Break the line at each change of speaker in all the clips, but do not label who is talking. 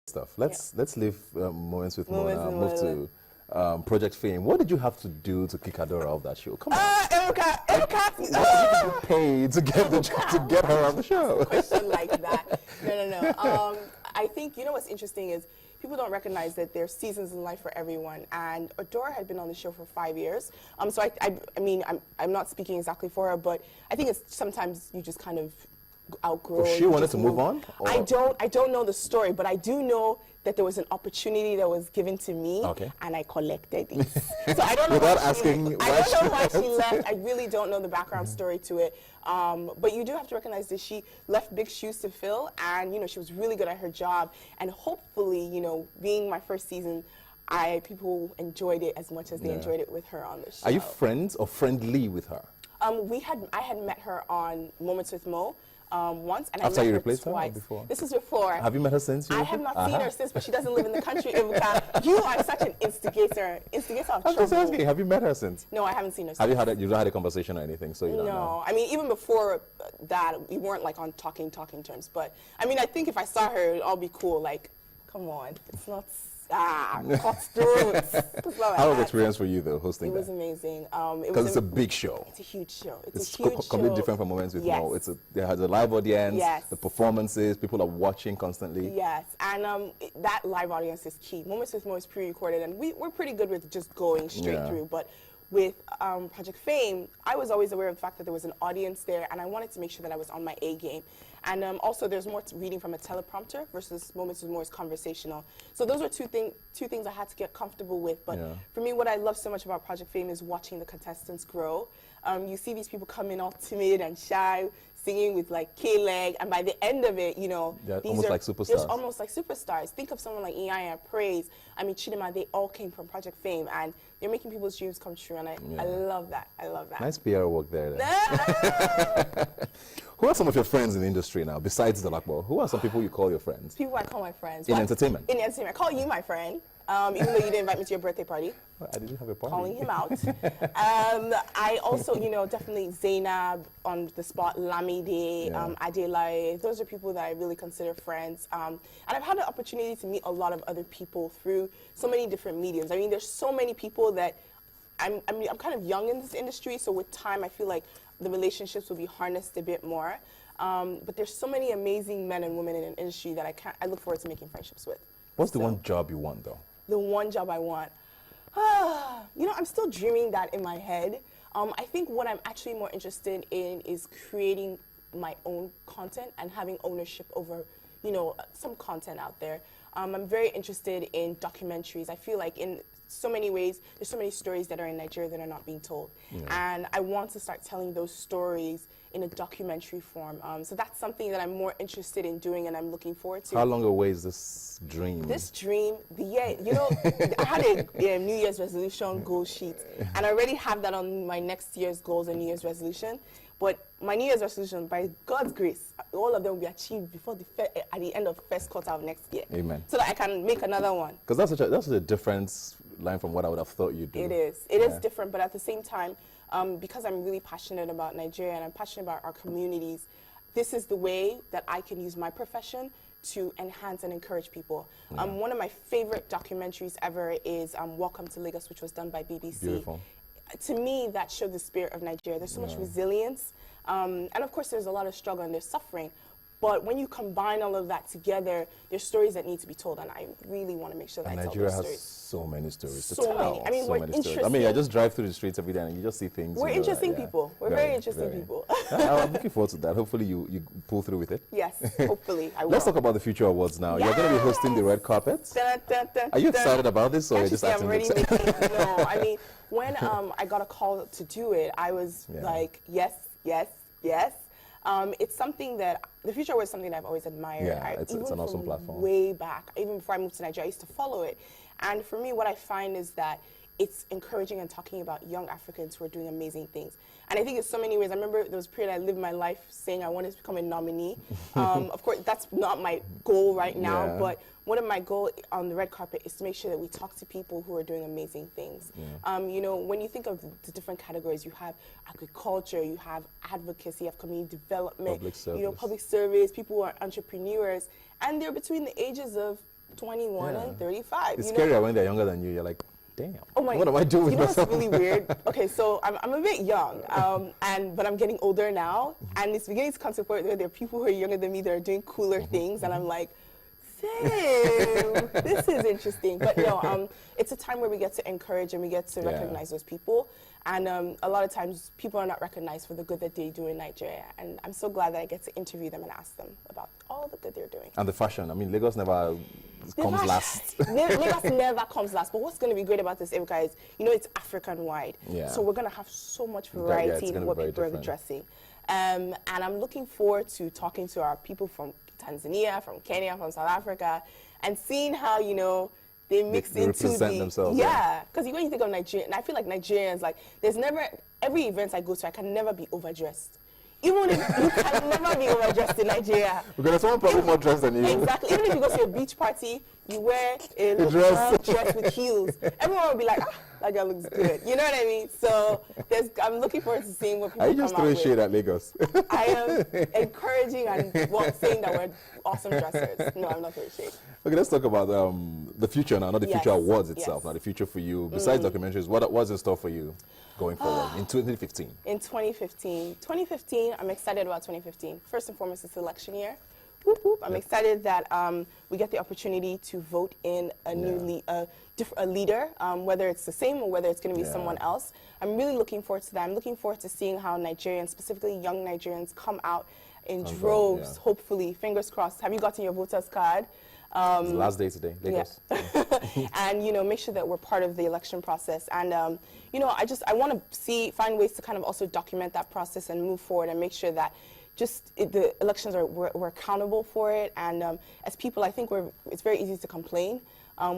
stuff. Let's leave Moments with Mo now. Move to Project Fame. What did you have to do to kick Adora off that show? Come on.
Erica.
What did you pay to get her on the show?
Question like that. No. I think, you know what's interesting is people don't recognize that there's seasons in life for everyone. And Adora had been on the show for 5 years. So I mean, I'm not speaking exactly for her, but I think it's sometimes you just kind of outgrow.
She wanted to move on? Or?
I don't know the story, but I do know that there was an opportunity that was given to me, and I collected it. So I don't know
without
why
asking.
I don't know why she left. I really don't know the background story to it. But you do have to recognize that she left big shoes to fill, and she was really good at her job. And hopefully, being my first season, people enjoyed it as much as they enjoyed it with her on the show.
Are you friends or friendly with her?
I had met her on Moments with Mo. Once, and
after
I met
you
her
replaced
twice.
her or before?
This was before.
Have you met her since?
I have not seen her since, but she doesn't live in the country. You are such an instigator of trouble.
I'm just asking, have you met her since?
No, I haven't seen her since.
Have you you've not had a conversation or anything, so you don't know?
I mean, even before that, we weren't like on talking terms. But I mean, I think if I saw her, it'd all be cool. Like, come on, it's not. Cut throat.
How was the experience for you, though, hosting that?
It was amazing.
Because it's a big show.
It's a huge show.
It's completely different from Moments with Mo. It has a live audience, the performances, people are watching constantly.
Yes, and that live audience is key. Moments with Mo is pre-recorded, and we're pretty good with just going straight through. But with Project Fame, I was always aware of the fact that there was an audience there, and I wanted to make sure that I was on my A game. And also, there's more reading from a teleprompter versus Moments with More is conversational. So those are two things I had to get comfortable with. But for me, what I love so much about Project Fame is watching the contestants grow. You see these people come in all timid and shy, singing with like K-leg, and by the end of it,
they're almost like superstars.
Almost like superstars. Think of someone like Iyanya, Praise, Chidima, they all came from Project Fame, and they're making people's dreams come true, and I love that. I love that.
Nice PR work there. Who are some of your friends in the industry now, besides the Lakbo? Who are some people you call your friends?
People I call my friends.
In entertainment?
In entertainment. I call you my friend, even though you didn't invite me to your birthday party.
Well, I didn't have a party.
Calling him out. I also, definitely Zainab on the spot, Lamide, Adelaide. Those are people that I really consider friends. And I've had the opportunity to meet a lot of other people through so many different mediums. I mean, there's so many people that I'm kind of young in this industry, so with time, I feel like the relationships will be harnessed a bit more. But there's so many amazing men and women in an industry that I look forward to making friendships with.
What's the one job you want, though?
The one job I want? I'm still dreaming that in my head. I think what I'm actually more interested in is creating my own content and having ownership over, some content out there. I'm very interested in documentaries. I feel like in so many ways, there's so many stories that are in Nigeria that are not being told. And I want to start telling those stories in a documentary form. So that's something that I'm more interested in doing and I'm looking forward to.
How long away is this dream?
This dream, I had a New Year's resolution goal sheet, and I already have that on my next year's goals and New Year's resolution. But my New Year's resolution, by God's grace, all of them will be achieved before at the end of first quarter of next year.
Amen.
So that I can make another one.
Because that's such a different line from what I would have thought you'd do.
It is. It is different, but at the same time, because I'm really passionate about Nigeria and I'm passionate about our communities, this is the way that I can use my profession to enhance and encourage people. One of my favorite documentaries ever is Welcome to Lagos, which was done by BBC.
Beautiful.
To me, that showed the spirit of Nigeria. There's so much resilience, and of course there's a lot of struggle and there's suffering. But when you combine all of that together, there's stories that need to be told, and I really want to make sure that I tell those stories.
Nigeria has so many stories to
so
tell.
Many. I mean, we're interesting.
I mean, I just drive through the streets every day and you just see things.
We're interesting people. We're very interesting people.
I'm looking forward to that. Hopefully you pull through with it.
Yes, hopefully I will.
Let's talk about the Future Awards now. You're going to be hosting the red carpet. Are you excited about this, or are you just acting excited?
No, I mean, when I got a call to do it, I was like, yes. It's something that, the Future was something that I've always admired.
Yeah, it's an awesome platform.
Way back, even before I moved to Nigeria, I used to follow it. And for me, what I find is that it's encouraging and talking about young Africans who are doing amazing things. And I think in so many ways, I remember there was a period I lived my life saying I wanted to become a nominee. Of course, that's not my goal right now, but one of my goals on the red carpet is to make sure that we talk to people who are doing amazing things. When you think of the different categories, you have agriculture, you have advocacy, you have community development,
public service,
public service, people who are entrepreneurs, and they're between the ages of 21 and 35.
It's scarier when they're younger than you. You're like, damn.
Oh my!
What am I doing with myself?
What's really weird? Okay, so I'm a bit young, but I'm getting older now, and it's beginning to come to a point where there are people who are younger than me that are doing cooler things, and I'm like, same. This is interesting. But no, it's a time where we get to encourage and we get to recognize those people. And a lot of times people are not recognized for the good that they do in Nigeria. And I'm so glad that I get to interview them and ask them about all the good they're doing.
And the fashion. I mean, Lagos never comes last.
Lagos never comes last. But what's going to be great about this, Ebuka, is, it's African-wide.
Yeah.
So we're going to have so much variety in what people are dressing. And I'm looking forward to talking to our people from Tanzania, from Kenya, from South Africa, and seeing how, they mix
they
into
represent themselves.
Yeah, because when you think of Nigeria, and I feel like Nigerians, every event I go to, I can never be overdressed. Even if you can never be overdressed in Nigeria.
Because someone probably more dressed than you.
Exactly. Even if you go to a beach party, you wear a long dress with heels. Everyone will be like, that girl looks good. You know what I mean? So I'm looking forward to seeing what people come out with. Are you just throwing
shade at Lagos?
I am encouraging and saying that we're awesome dressers. No, I'm not throwing shade.
Okay, let's talk about the future now, not the future awards itself, now the future for you. Besides documentaries, what's in store for you going forward in 2015? In
2015, I'm excited about 2015. First and foremost, it's election year. Whoop, whoop. I'm excited that we get the opportunity to vote in a new leader, whether it's the same or whether it's going to be someone else. I'm really looking forward to that. I'm looking forward to seeing how Nigerians, specifically young Nigerians, come out in droves, hopefully. Fingers crossed. Have you gotten your voter's card?
It's the last day today, Lagos.
Yeah. And, make sure that we're part of the election process. And, I want to find ways to kind of also document that process and move forward and make sure that the elections we're accountable for it. And as people, I think it's very easy to complain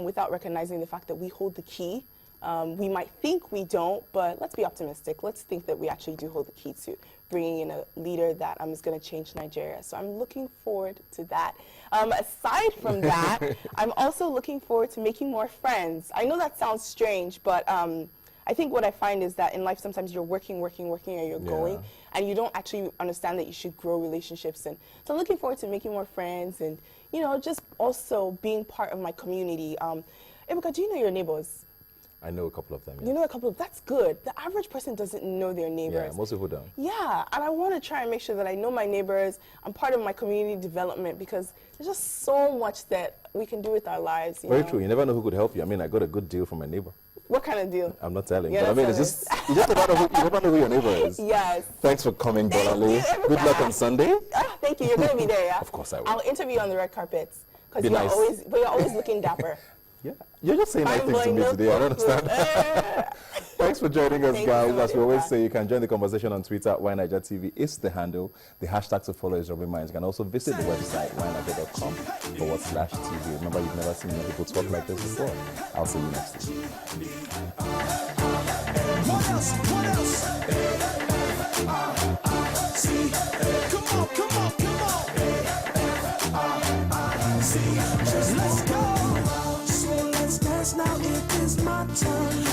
without recognizing the fact that we hold the key. We might think we don't, but let's be optimistic. Let's think that we actually do hold the key to bringing in a leader that is going to change Nigeria. So I'm looking forward to that. Aside from that, I'm also looking forward to making more friends. I know that sounds strange, but I think what I find is that in life sometimes you're working, and you're going, and you don't actually understand that you should grow relationships. And so I'm looking forward to making more friends and, just also being part of my community. Ebuka, do you know your neighbors?
I know a couple of them.
You know a couple of, that's good. The average person doesn't know their neighbors.
Yeah, most people don't.
Yeah, and I want to try and make sure that I know my neighbors. I'm part of my community development because there's just so much that we can do with our lives.
Very true. You never know who could help you. I mean, I got a good deal from my neighbor.
What kind of deal?
I'm not telling. But I mean, you just never know who your neighbor is.
Yes.
Thanks for coming, Bolanle. Good luck on Sunday.
Thank you. You're going to be there, yeah?
Of course I will.
I'll interview you on the red carpets because you're always looking dapper.
Yeah, you're just saying nice things to me today. I don't understand. Thanks for joining us, guys. As we always say, you can join the conversation on Twitter. WhyNigerTV is the handle. The hashtag to follow is Rubbin. You can also visit the website whyniger.com/TV. Remember, you've never seen many people talk like this before. I'll see you next week.
What else? See, come on. See, let's go. So let's dance now. It is my turn.